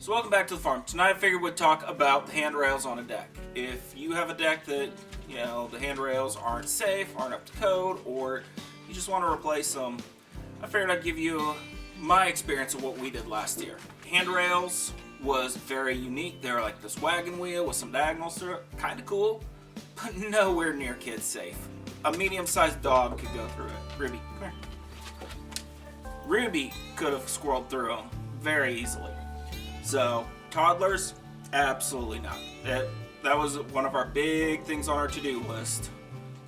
So welcome back to the farm. Tonight I figured we'd talk about the handrails on a deck. If you have a deck that, the handrails aren't safe, aren't up to code, or you just want to replace them, I figured I'd give you my experience of what we did last year. Handrails was very unique. They were like this wagon wheel with some diagonals through it. Kind of cool, but nowhere near kid safe. A medium-sized dog could go through it. Ruby, come here. Ruby could have squirreled through them very easily. So, toddlers, absolutely not. That was one of our big things on our to-do list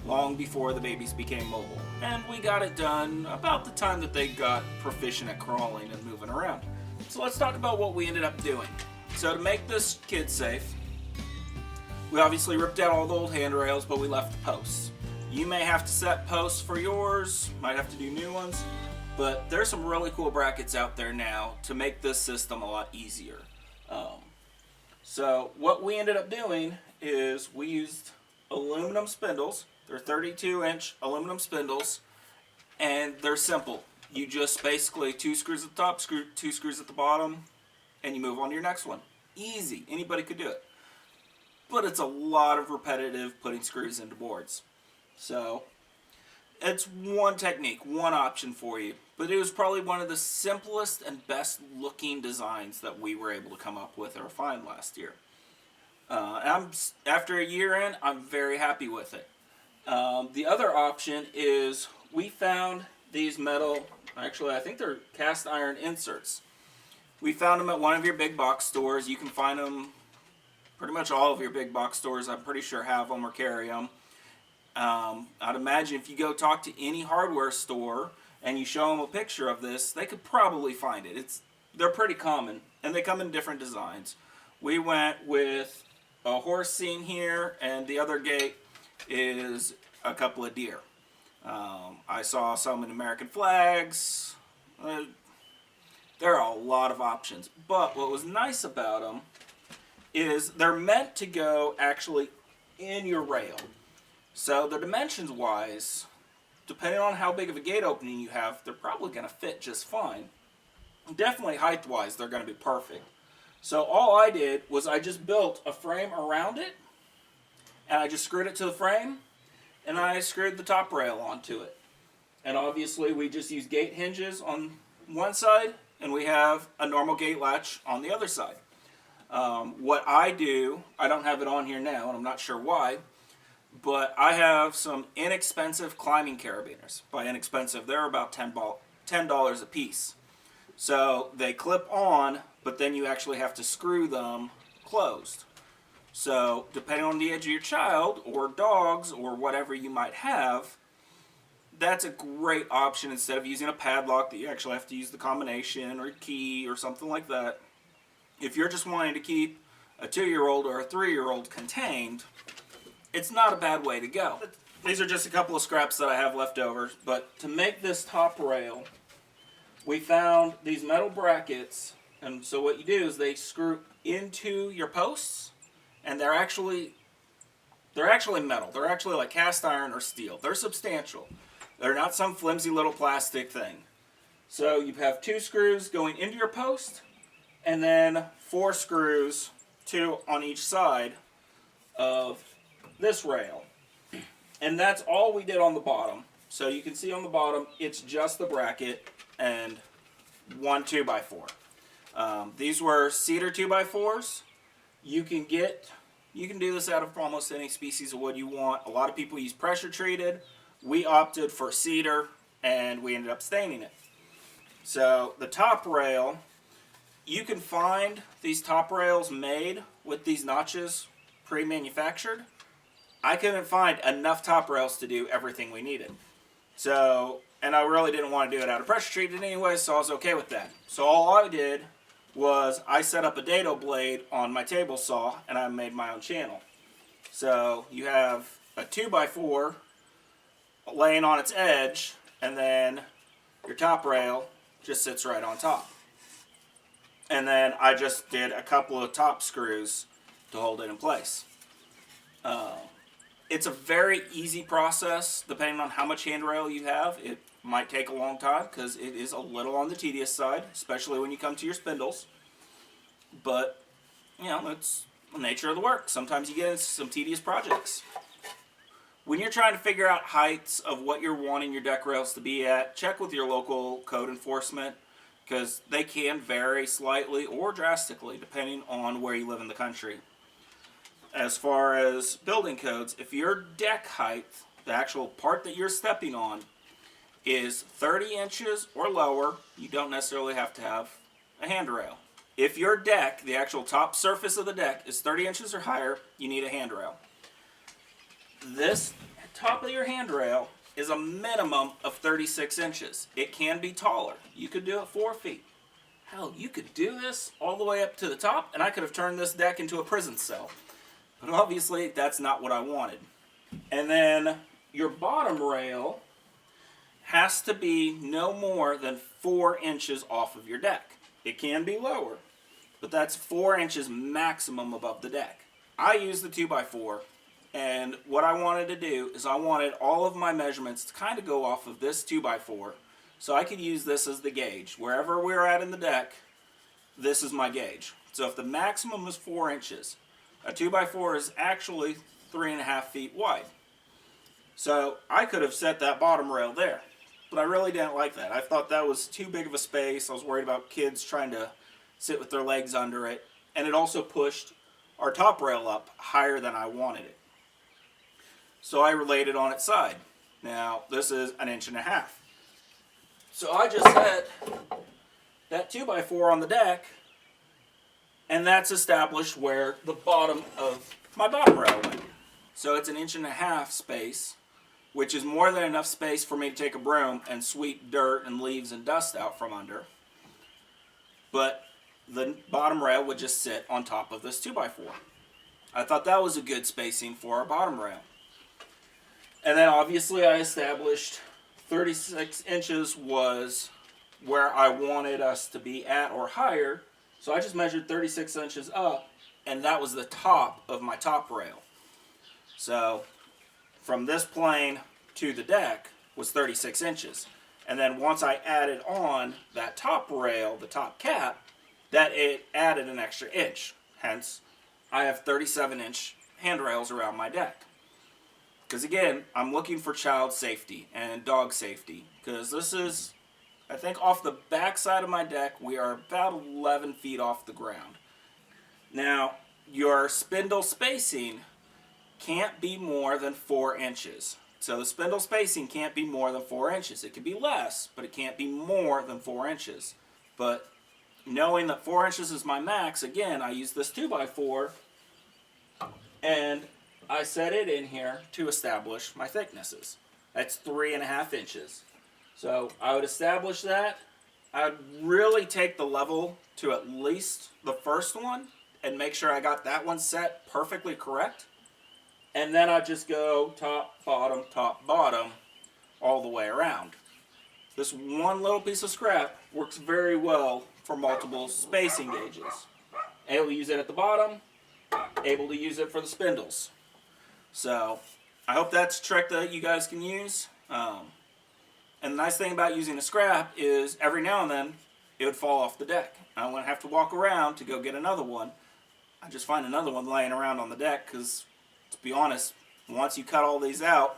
long before the babies became mobile. And we got it done about the time that they got proficient at crawling and moving around. So let's talk about what we ended up doing. So to make this kid safe, we obviously ripped out all the old handrails, but we left the posts. You may have to set posts for yours, might have to do new ones. But there's some really cool brackets out there now to make this system a lot easier. So what we ended up doing is we used aluminum spindles. They're 32-inch aluminum spindles, and they're simple. You just basically 2 screws at the top, 2 screws at the bottom, and you move on to your next one. Easy. Anybody could do it. But it's a lot of repetitive putting screws into boards. So it's one technique, one option for you, but it was probably one of the simplest and best looking designs that we were able to come up with or find last year. After a year in, I'm very happy with it. The other option is we found these metal, actually I think they're cast iron inserts. We found them at one of your big box stores. You can find them, pretty much all of your big box stores I'm pretty sure have them or carry them. I'd imagine if you go talk to any hardware store and you show them a picture of this, they could probably find it. They're pretty common, and they come in different designs. We went with a horse scene here, and the other gate is a couple of deer. I saw some in American flags. There are a lot of options, but what was nice about them is they're meant to go actually in your rail. So the dimensions wise, depending on how big of a gate opening you have, they're probably going to fit just fine. Definitely height wise, they're going to be perfect. So all I did was I just built a frame around it, and I just screwed it to the frame, and I screwed the top rail onto it. And obviously we just use gate hinges on one side, and we have a normal gate latch on the other side. What I do, I don't have it on here now, and I'm not sure why, but I have some inexpensive climbing carabiners. By inexpensive, they're about $10 a piece. So they clip on, but then you actually have to screw them closed. So depending on the age of your child or dogs or whatever you might have, that's a great option instead of using a padlock that you actually have to use the combination or key or something like that. If you're just wanting to keep a 2-year-old or a 3-year-old contained, it's not a bad way to go. These are just a couple of scraps that I have left over, but to make this top rail, we found these metal brackets, and so what you do is they screw into your posts, and they're actually metal. They're actually like cast iron or steel. They're substantial. They're not some flimsy little plastic thing. So you have 2 screws going into your post, and then 4 screws, 2 on each side of this rail. And that's all we did on the bottom. So you can see on the bottom, it's just the bracket and 1 2x4. These were cedar 2x4s. You can do this out of almost any species of wood you want. A lot of people use pressure treated. We opted for cedar, and we ended up staining it. So the top rail, you can find these top rails made with these notches pre-manufactured. I couldn't find enough top rails to do everything we needed. So, and I really didn't want to do it out of pressure treated anyway, so I was okay with that. So all I did was I set up a dado blade on my table saw, and I made my own channel. So you have a 2x4 laying on its edge, and then your top rail just sits right on top. And then I just did a couple of top screws to hold it in place. It's a very easy process depending on how much handrail you have. It might take a long time because it is a little on the tedious side, especially when you come to your spindles. but you know, it's the nature of the work. Sometimes you get into some tedious projects. When you're trying to figure out heights of what you're wanting your deck rails to be at, check with your local code enforcement, because they can vary slightly or drastically depending on where you live in the country. As far as building codes, if your deck height, the actual part that you're stepping on, is 30 inches or lower, you don't necessarily have to have a handrail. If your deck, the actual top surface of the deck, is 30 inches or higher, you need a handrail. This top of your handrail is a minimum of 36 inches. It can be taller. You could do it 4 feet. Hell, you could do this all the way up to the top, and I could have turned this deck into a prison cell. But obviously, that's not what I wanted. And then your bottom rail has to be no more than 4 inches off of your deck. It can be lower, but that's 4 inches maximum above the deck. I use the 2x4, and what I wanted to do is I wanted all of my measurements to kind of go off of this 2x4, so I could use this as the gauge. Wherever we're at in the deck, this is my gauge. So if the maximum is 4 inches, a 2x4 is actually 3.5 feet wide. So I could have set that bottom rail there, but I really didn't like that. I thought that was too big of a space. I was worried about kids trying to sit with their legs under it, and it also pushed our top rail up higher than I wanted it. So I laid it on its side. Now this is 1.5 inches. So I just set that 2x4 on the deck, and that's established where the bottom of my bottom rail went. So it's 1.5 inches space, which is more than enough space for me to take a broom and sweep dirt and leaves and dust out from under. But the bottom rail would just sit on top of this 2x4. I thought that was a good spacing for our bottom rail. And then obviously I established 36 inches was where I wanted us to be at or higher. So I just measured 36 inches up, and that was the top of my top rail. So from this plane to the deck was 36 inches. And then once I added on that top rail, the top cap, that it added an extra inch. Hence, I have 37-inch handrails around my deck. Because again, I'm looking for child safety and dog safety. Because this is, I think off the back side of my deck, we are about 11 feet off the ground. Now, your spindle spacing can't be more than 4 inches. So the spindle spacing can't be more than 4 inches. It could be less, but it can't be more than 4 inches. But knowing that 4 inches is my max, again, I use this 2x4, and I set it in here to establish my thicknesses. That's 3.5 inches. So I would establish that. I would really take the level to at least the first one and make sure I got that one set perfectly correct. And then I'd just go top, bottom, all the way around. This one little piece of scrap works very well for multiple spacing gauges. Able to use it at the bottom, able to use it for the spindles. So I hope that's a trick that you guys can use. And the nice thing about using a scrap is every now and then it would fall off the deck. I wouldn't have to walk around to go get another one. I just find another one laying around on the deck, because to be honest, once you cut all these out,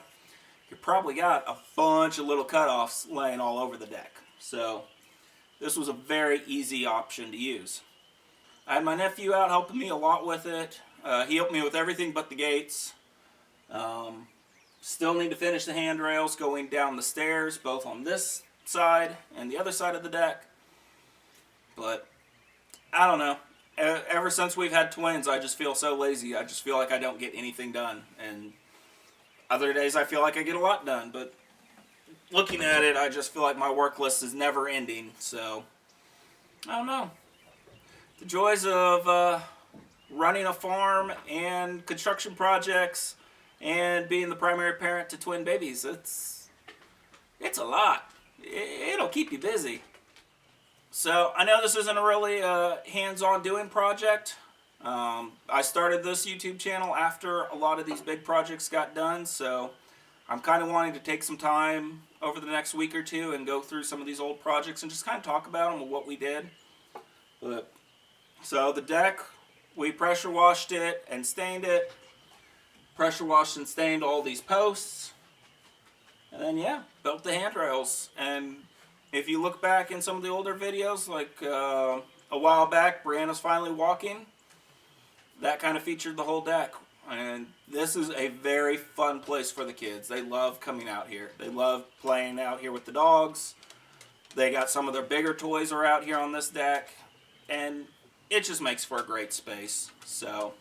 you probably got a bunch of little cutoffs laying all over the deck. So this was a very easy option to use. I had my nephew out helping me a lot with it. He helped me with everything but the gates. Still need to finish the handrails going down the stairs, both on this side and the other side of the deck. But I don't know. Ever since we've had twins, I just feel so lazy. I just feel like I don't get anything done. And other days I feel like I get a lot done. But looking at it, I just feel like my work list is never ending. So, I don't know. The joys of running a farm and construction projects and being the primary parent to twin babies, it's a lot. It'll keep you busy. So I know this isn't a really hands-on doing project. I started this YouTube channel after a lot of these big projects got done, so I'm kind of wanting to take some time over the next week or two and go through some of these old projects and just kind of talk about them and what we did. But So the deck, we pressure washed it and stained it. Pressure washed and stained all these posts. And then yeah, built the handrails. And if you look back in some of the older videos, like a while back, Brianna's finally walking, that kind of featured the whole deck. And this is a very fun place for the kids. They love coming out here. They love playing out here with the dogs. They got some of their bigger toys are out here on this deck. And it just makes for a great space. So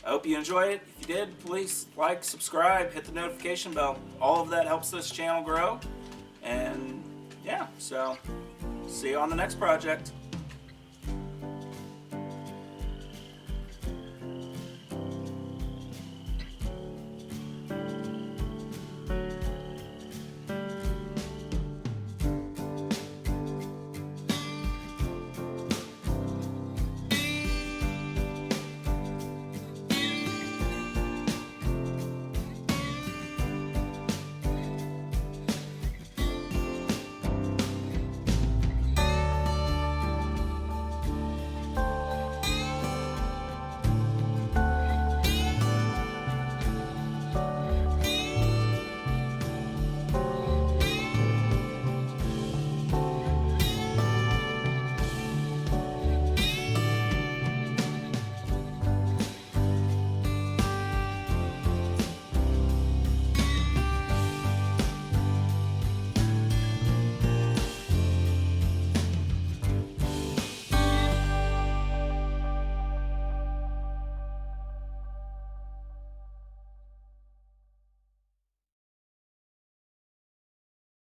I hope you enjoyed it. If you did, please like, subscribe, hit the notification bell. All of that helps this channel grow. And yeah, so see you on the next project.